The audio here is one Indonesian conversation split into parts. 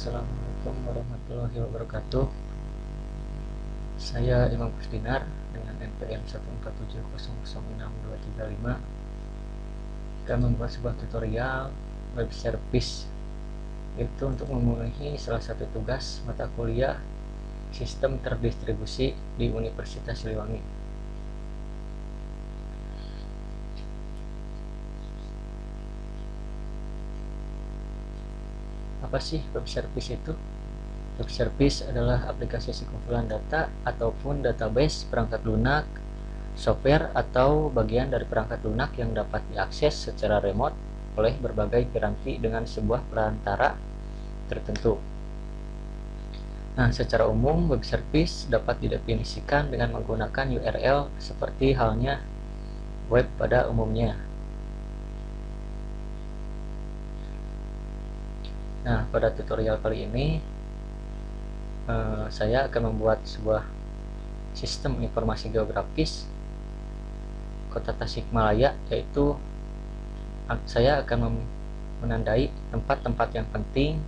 Assalamualaikum warahmatullahi wabarakatuh. Saya Imam Kusdinar dengan NPM 147006235 akan membuat sebuah tutorial web service, yaitu untuk memenuhi salah satu tugas mata kuliah sistem terdistribusi di Universitas Siliwangi. Apa sih web service itu? Web service adalah aplikasi sekumpulan data ataupun database perangkat lunak, software atau bagian dari perangkat lunak yang dapat diakses secara remote oleh berbagai piranti dengan sebuah perantara tertentu. Nah, secara umum web service dapat didefinisikan dengan menggunakan URL seperti halnya web pada umumnya. Nah, pada tutorial kali ini saya akan membuat sebuah sistem informasi geografis Kota Tasikmalaya, yaitu saya akan menandai tempat-tempat yang penting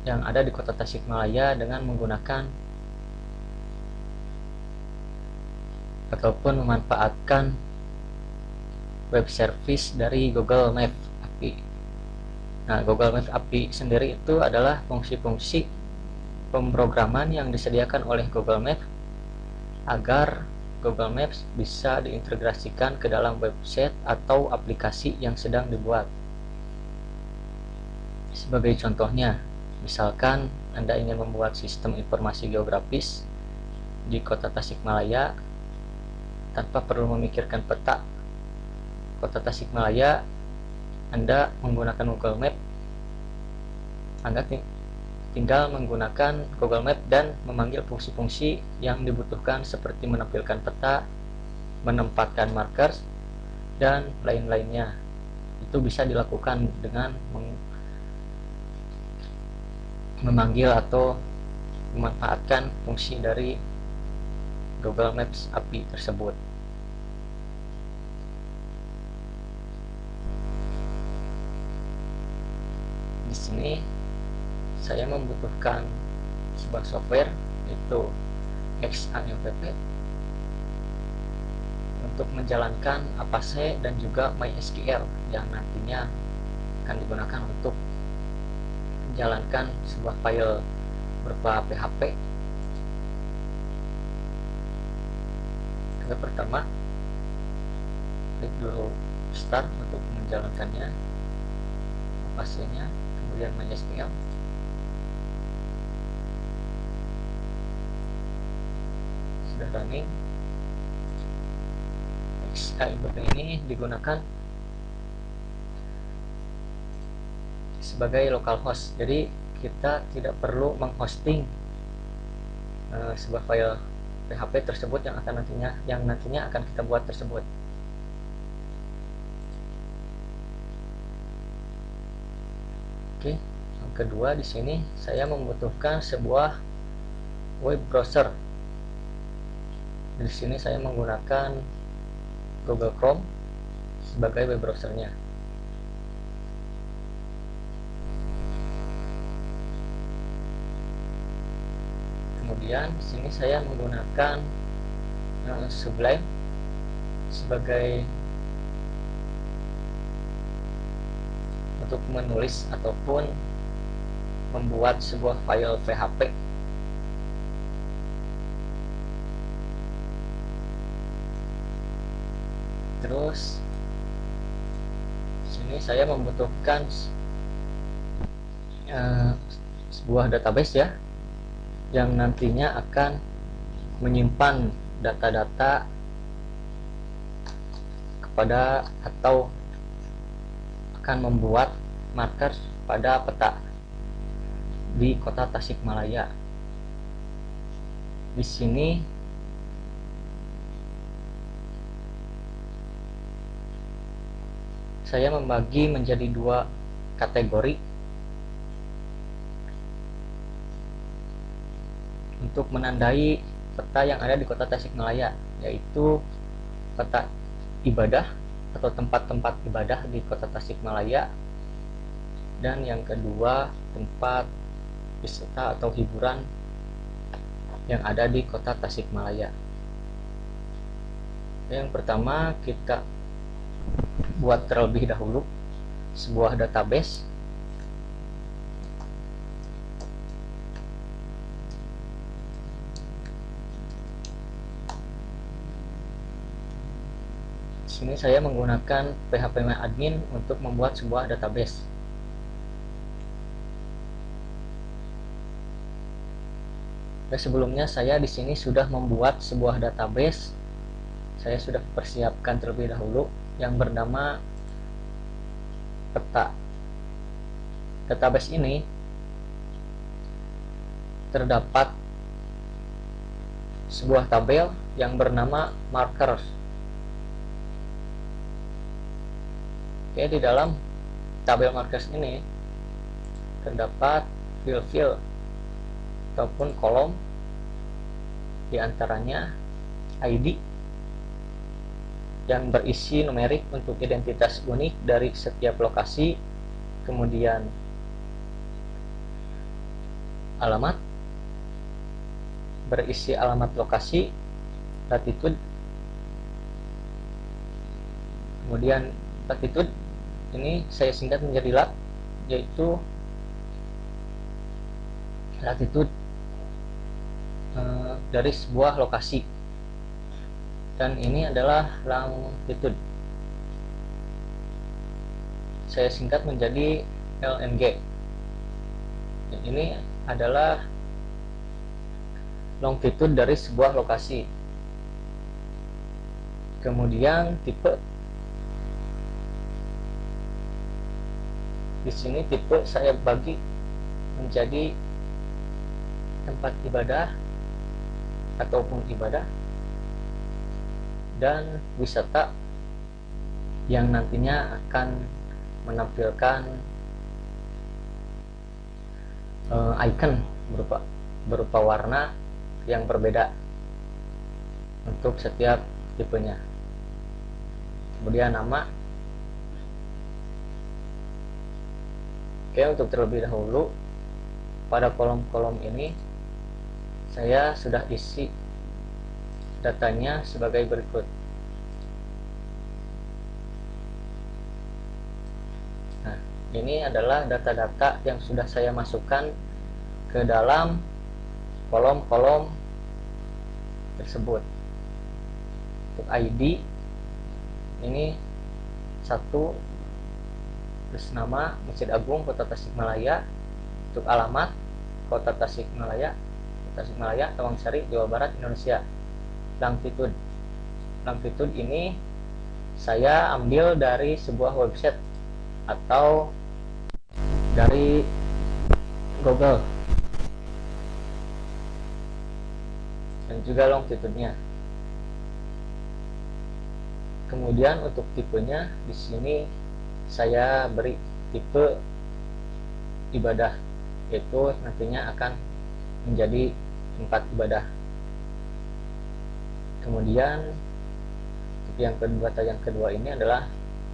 yang ada di Kota Tasikmalaya dengan menggunakan ataupun memanfaatkan web service dari Google Maps API. Nah, Google Maps API sendiri itu adalah fungsi-fungsi pemrograman yang disediakan oleh Google Maps agar Google Maps bisa diintegrasikan ke dalam website atau aplikasi yang sedang dibuat. Sebagai contohnya, misalkan Anda ingin membuat sistem informasi geografis di Kota Tasikmalaya tanpa perlu memikirkan peta Kota Tasikmalaya, Anda menggunakan Google Map. Anda tinggal menggunakan Google Map dan memanggil fungsi-fungsi yang dibutuhkan seperti menampilkan peta, menempatkan markers, dan lain-lainnya. Itu bisa dilakukan dengan memanggil atau memanfaatkan fungsi dari Google Maps API tersebut. Di sini saya membutuhkan sebuah software, yaitu XAMPP, untuk menjalankan Apache dan juga MySQL yang nantinya akan digunakan untuk menjalankan sebuah file berupa PHP. Yang pertama, klik dulu start untuk menjalankannya, Apache-nya, kemudian MySQL. Sudah running. XAMPP ini digunakan sebagai localhost, jadi kita tidak perlu menghosting sebuah file PHP tersebut yang nantinya akan kita buat tersebut. Oke, yang kedua di sini saya membutuhkan sebuah web browser. Di sini saya menggunakan Google Chrome sebagai web browsernya. Kemudian di sini saya menggunakan Sublime sebagai untuk menulis ataupun membuat sebuah file PHP. Terus sini saya membutuhkan sebuah database ya, yang nantinya akan menyimpan data-data kepada atau akan membuat marker pada peta di Kota Tasikmalaya. Di sini saya membagi menjadi dua kategori untuk menandai peta yang ada di Kota Tasikmalaya, yaitu peta ibadah atau tempat-tempat ibadah di Kota Tasikmalaya, Dan yang kedua, tempat wisata atau hiburan yang ada di kota Tasikmalaya. Yang pertama, kita buat terlebih dahulu sebuah database. Di sini saya menggunakan phpMyAdmin untuk membuat sebuah database. Dan sebelumnya saya di sini sudah membuat sebuah database. Saya sudah persiapkan terlebih dahulu yang bernama peta. Database ini terdapat sebuah tabel yang bernama markers. Oke, di dalam tabel markers ini terdapat field ataupun kolom, diantaranya ID yang berisi numerik untuk identitas unik dari setiap lokasi, kemudian alamat berisi alamat lokasi, latitude, kemudian latitude ini saya singkat menjadi lat, yaitu latitude dari sebuah lokasi, dan ini adalah longitude, saya singkat menjadi LNG. Ini adalah longitude dari sebuah lokasi. Kemudian tipe, di sini tipe saya bagi menjadi tempat ibadah ataupun ibadah, dan wisata yang nantinya akan menampilkan icon berupa warna yang berbeda untuk setiap tipenya. Kemudian nama. Oke, untuk terlebih dahulu pada kolom-kolom ini saya sudah isi datanya sebagai berikut. Nah, ini adalah data-data yang sudah saya masukkan ke dalam kolom-kolom tersebut. Untuk ID ini 1, terus nama Masjid Agung Kota Tasikmalaya. Untuk alamat Kota Tasikmalaya, Tawangsari, Jawa Barat, Indonesia. Longitude ini saya ambil dari sebuah website atau dari Google. Dan juga longitude-nya. Kemudian untuk tipenya di sini saya beri tipe ibadah, yaitu nantinya akan menjadi tempat ibadah. Kemudian tipe yang kedua ini adalah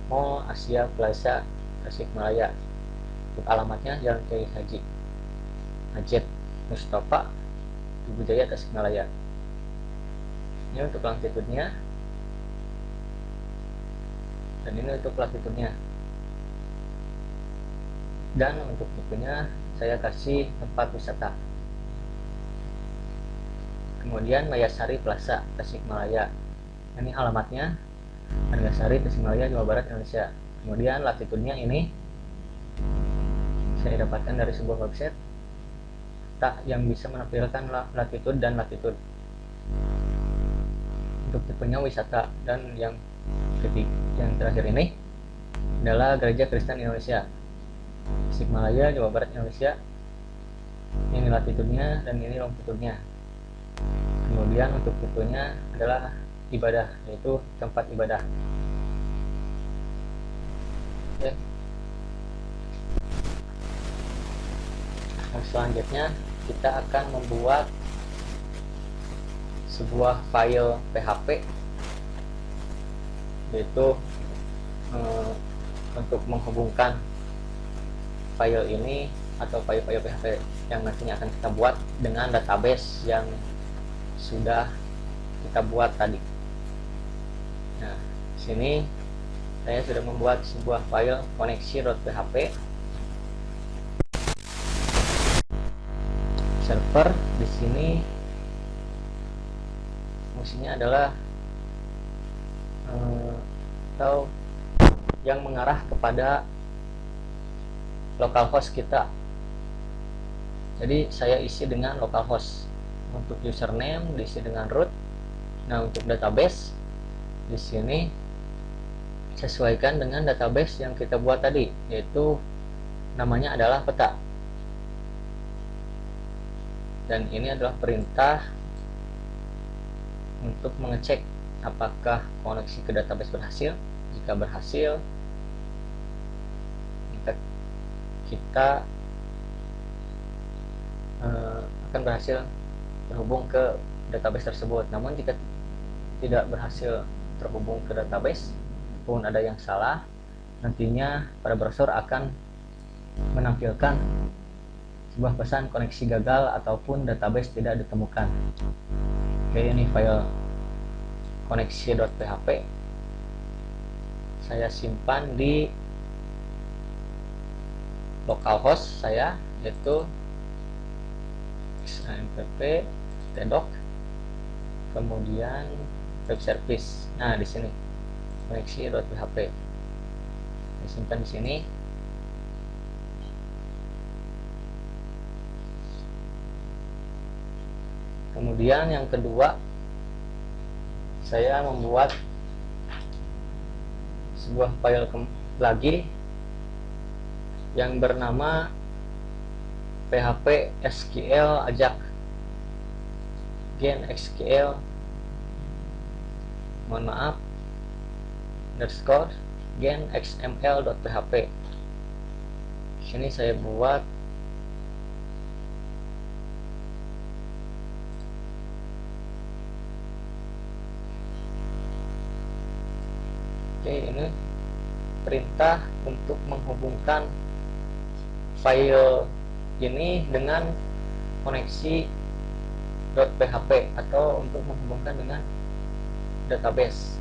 Mall Asia Plaza Tasikmalaya. Untuk alamatnya Jalan Kiai Haji Majid Mustafa, Tugu Jaya, Tasikmalaya. Ini untuk longitude-nya, dan ini untuk latitude-nya. Dan untuk tipenya saya kasih tempat wisata. Kemudian Mayasari Plaza Tasikmalaya, ini alamatnya Mayasari Tasikmalaya, Jawa Barat, Indonesia. Kemudian latitude-nya ini saya dapatkan dari sebuah website yang bisa menampilkan latitude dan latitude. Untuk tipenya wisata. Dan yang terakhir ini adalah Gereja Kristen Indonesia Tasikmalaya, Jawa Barat, Indonesia. Ini latitude-nya dan ini longitude-nya. Kemudian untuk tipenya adalah ibadah, yaitu tempat ibadah. Oke. Nah, selanjutnya kita akan membuat sebuah file PHP, yaitu untuk menghubungkan file ini atau file-file PHP yang nantinya akan kita buat dengan database yang sudah kita buat tadi. Nah, sini saya sudah membuat sebuah file koneksi.php server. Di sini fungsinya adalah atau yang mengarah kepada localhost kita. Jadi saya isi dengan localhost. Untuk username diisi dengan root. Nah, untuk database di sini sesuaikan dengan database yang kita buat tadi, yaitu namanya adalah peta. Dan ini adalah perintah untuk mengecek apakah koneksi ke database berhasil. Jika berhasil, kita akan berhasil terhubung ke database tersebut. Namun jika tidak berhasil terhubung ke database, pun ada yang salah, nantinya pada browser akan menampilkan sebuah pesan koneksi gagal ataupun database tidak ditemukan. Oke, ini file koneksi.php saya simpan di localhost saya, yaitu xampp tdoc, kemudian web service. Nah, di sini koneksi.php saya simpan di sini. Kemudian yang kedua, saya membuat sebuah file lagi yang bernama php sql ajak gen xql underscore gen xml.php. Sini saya buat ini perintah untuk menghubungkan file ini dengan koneksi .php atau untuk menghubungkan dengan database.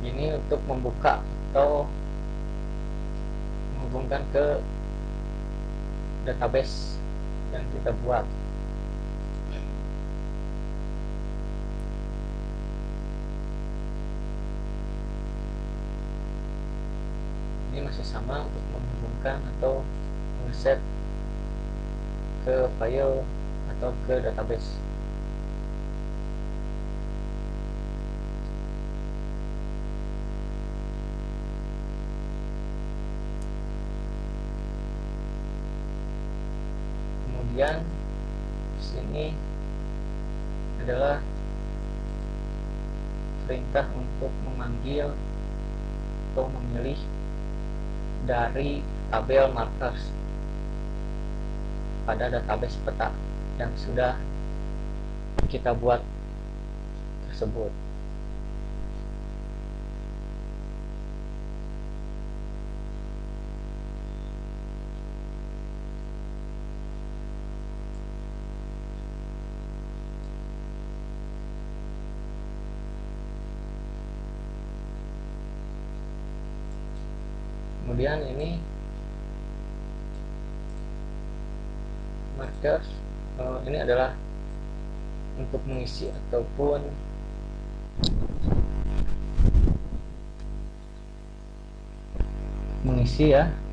Ini untuk membuka atau menghubungkan ke database yang kita buat. Ini masih sama untuk menghubungkan atau mengset ke file atau ke database. Kemudian sini adalah perintah untuk memanggil atau memilih dari tabel markers pada database peta yang sudah kita buat tersebut. Kemudian ini markers, ini adalah untuk mengisi ataupun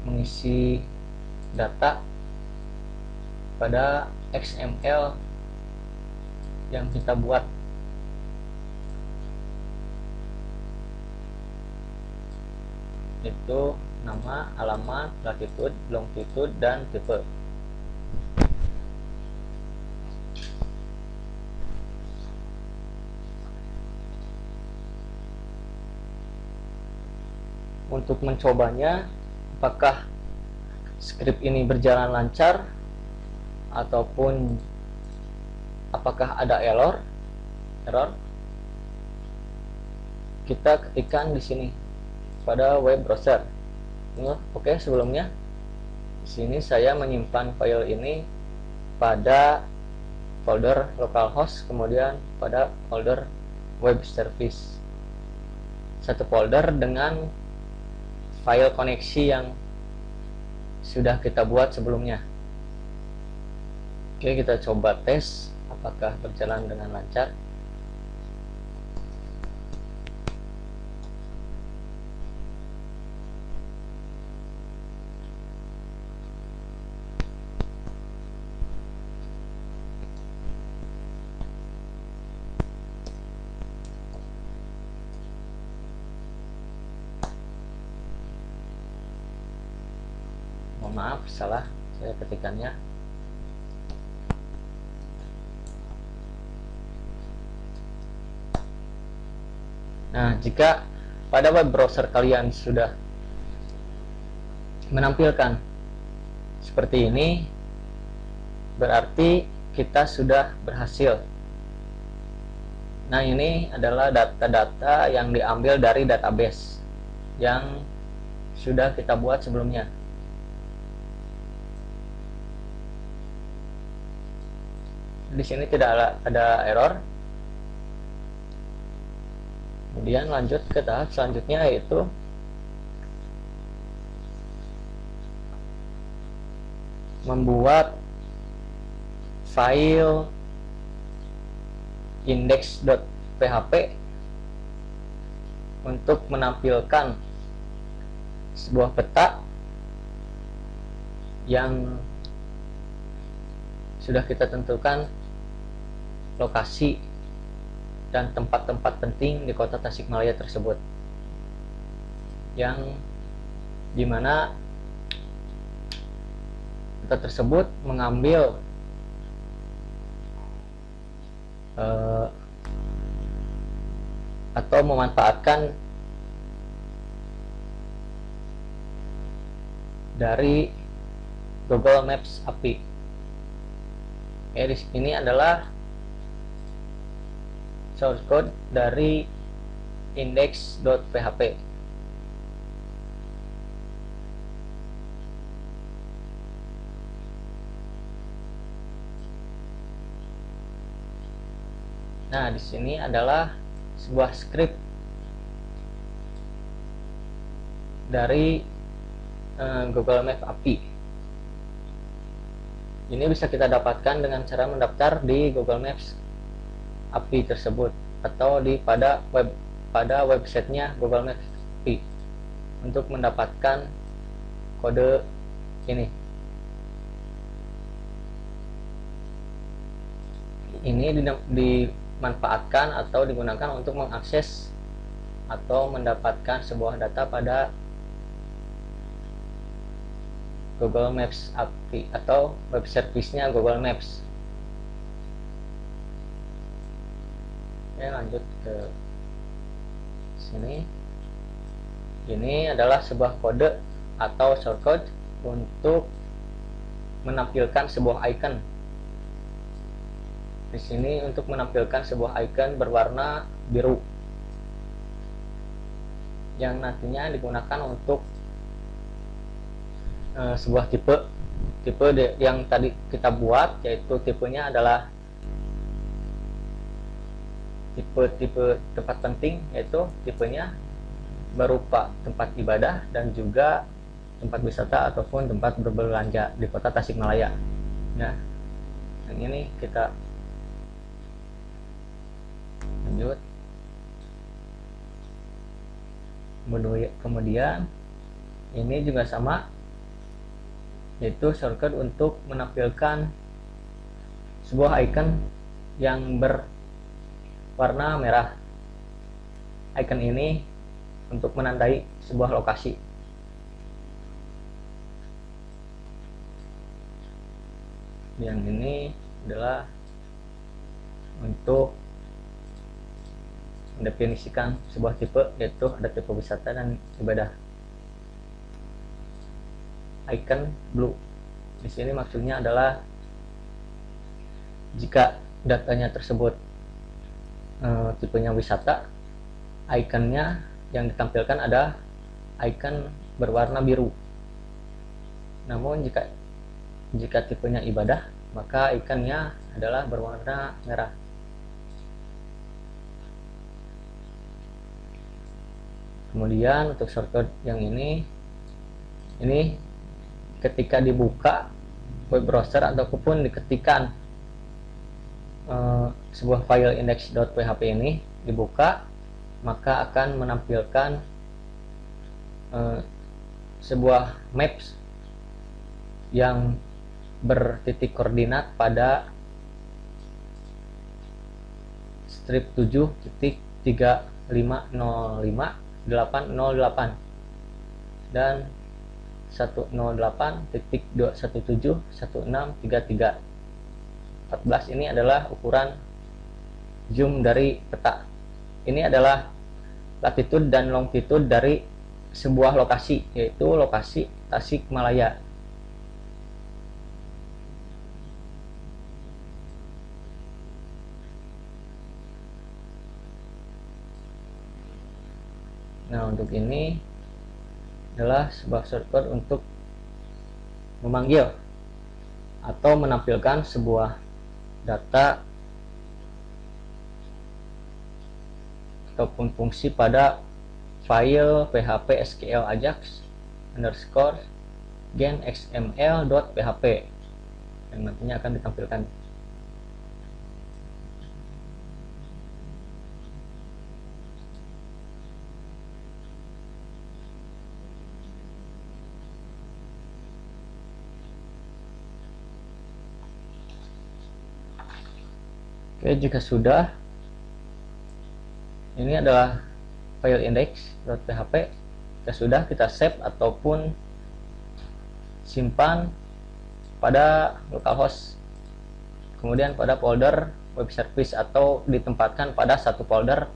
mengisi data pada XML yang kita buat. Itu nama, alamat, latitude, longitude, dan tipe. Untuk mencobanya apakah script ini berjalan lancar, ataupun apakah ada error, kita ketikkan di sini pada web browser. Oke, sebelumnya di sini saya menyimpan file ini pada folder localhost, kemudian pada folder web service, satu folder dengan file koneksi yang sudah kita buat sebelumnya. Oke, kita coba tes apakah berjalan dengan lancar. Mohon maaf, salah saya ketikannya. Nah, jika pada web browser kalian sudah menampilkan seperti ini, berarti kita sudah berhasil. Nah, ini adalah data-data yang diambil dari database yang sudah kita buat sebelumnya. Di sini tidak ada error. Kemudian lanjut ke tahap selanjutnya, yaitu membuat file index.php untuk menampilkan sebuah peta yang sudah kita tentukan lokasi dan tempat-tempat penting di kota Tasikmalaya tersebut, yang dimana peta tersebut mengambil atau memanfaatkan dari Google Maps API. Ini adalah source code dari index.php. Nah, di sini adalah sebuah script dari Google Maps API. Ini bisa kita dapatkan dengan cara mendaftar di Google Maps API tersebut atau pada websitenya Google Maps API untuk mendapatkan kode ini. Ini dimanfaatkan atau digunakan untuk mengakses atau mendapatkan sebuah data pada Google Maps API atau web service-nya Google Maps. Oke, lanjut ke sini. Ini adalah sebuah kode atau shortcode untuk menampilkan sebuah icon. Di sini untuk menampilkan sebuah icon berwarna biru yang nantinya digunakan untuk sebuah tipe yang tadi kita buat, yaitu tipenya adalah tipe tempat penting, yaitu tipenya berupa tempat ibadah dan juga tempat wisata ataupun tempat berbelanja di kota Tasikmalaya. Nah, yang ini kita lanjut. Kemudian ini juga sama, yaitu shortcut untuk menampilkan sebuah icon yang berwarna merah. Icon ini untuk menandai sebuah lokasi. Yang ini adalah untuk mendefinisikan sebuah tipe, yaitu ada tipe wisata dan ibadah. Icon blue di sini maksudnya adalah Jika datanya tersebut tipenya wisata, ikonnya yang ditampilkan ada icon berwarna biru. Namun jika tipenya ibadah, maka ikonnya adalah berwarna merah. Kemudian untuk shortcode yang ini ketika dibuka web browser ataupun diketikkan sebuah file index.php ini dibuka, maka akan menampilkan sebuah maps yang bertitik koordinat pada strip 7.3505.808 dan 108.217.1633. 14 ini adalah ukuran zoom dari peta. Ini adalah latitude dan longitude dari sebuah lokasi, yaitu lokasi Tasikmalaya. Nah, untuk ini adalah sebuah shortcode untuk memanggil atau menampilkan sebuah data ataupun fungsi pada file php SQL ajax underscore gen xml.php yang nantinya akan ditampilkan. Oke, jika sudah, ini adalah file index.php. Jika sudah, kita save ataupun simpan pada localhost, kemudian pada folder web service, atau ditempatkan pada satu folder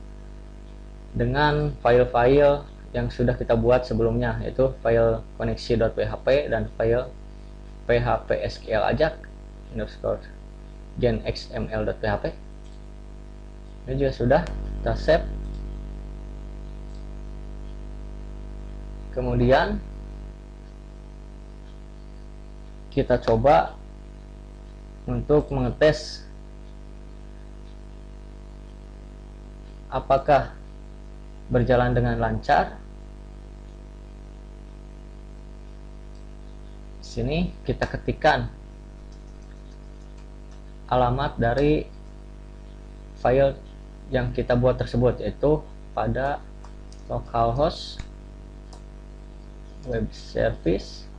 dengan file-file yang sudah kita buat sebelumnya, yaitu file koneksi.php dan file php SQL ajax underscore gen xml.php. Ini juga sudah, kita save. Kemudian kita coba untuk mengetes apakah berjalan dengan lancar. Di sini kita ketikkan alamat dari file yang kita buat tersebut, yaitu pada localhost web service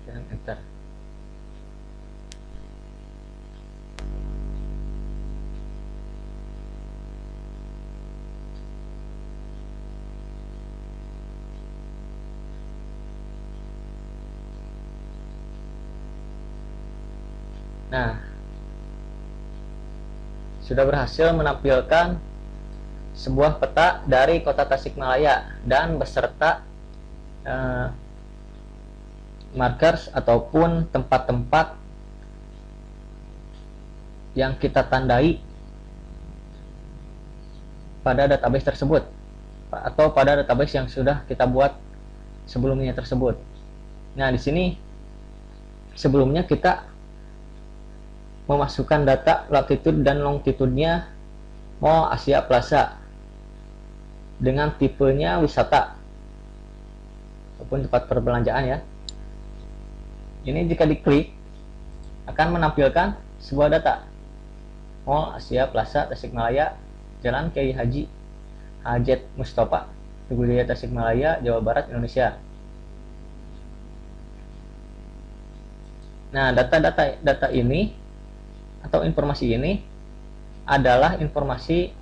dan enter. Nah, sudah berhasil menampilkan sebuah peta dari kota Tasikmalaya dan beserta markers ataupun tempat-tempat yang kita tandai pada database tersebut atau pada database yang sudah kita buat sebelumnya tersebut. Nah, di sini sebelumnya kita memasukkan data latitude dan longitude-nya Mall Asia Plaza dengan tipenya wisata ataupun tempat perbelanjaan ya. Ini jika diklik akan menampilkan sebuah data Mall Asia Plaza Tasikmalaya, Jalan Kiai Haji Hajat Mustafa, Tugu Jaya Tasikmalaya, Jawa Barat, Indonesia. Nah, data ini atau informasi ini adalah informasi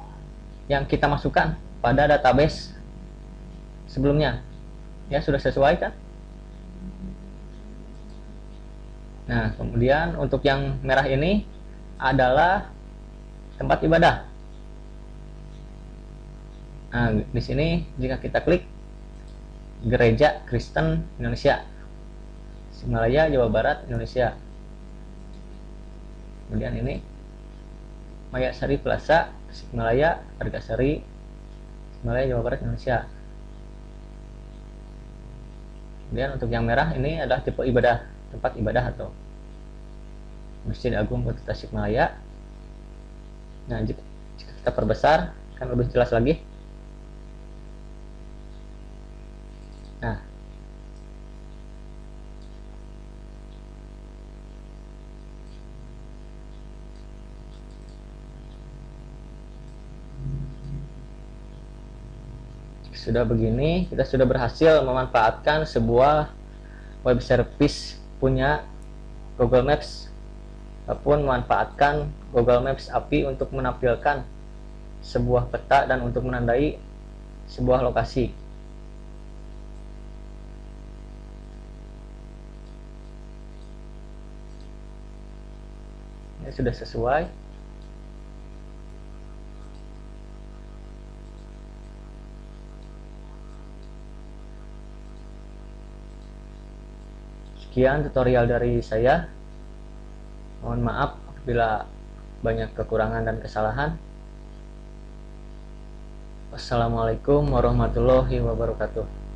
yang kita masukkan pada database sebelumnya. Ya, sudah sesuai kan? Nah, kemudian untuk yang merah ini adalah tempat ibadah. Nah, di sini jika kita klik Gereja Kristen Indonesia, Tasikmalaya, Jawa Barat, Indonesia. Kemudian ini Mayasari Plaza, Tasikmalaya, Argasari, Tasikmalaya, Jawa Barat, Indonesia. Kemudian untuk yang merah ini adalah tipe ibadah, tempat ibadah atau Masjid Agung Kota Tasikmalaya. Nah, jika kita perbesar kan lebih jelas lagi. Nah, sudah begini, kita sudah berhasil memanfaatkan sebuah web service punya Google Maps ataupun memanfaatkan Google Maps API untuk menampilkan sebuah peta dan untuk menandai sebuah lokasi. Ini sudah sesuai. Sekian tutorial dari saya. Mohon maaf apabila banyak kekurangan dan kesalahan. Wassalamualaikum warahmatullahi wabarakatuh.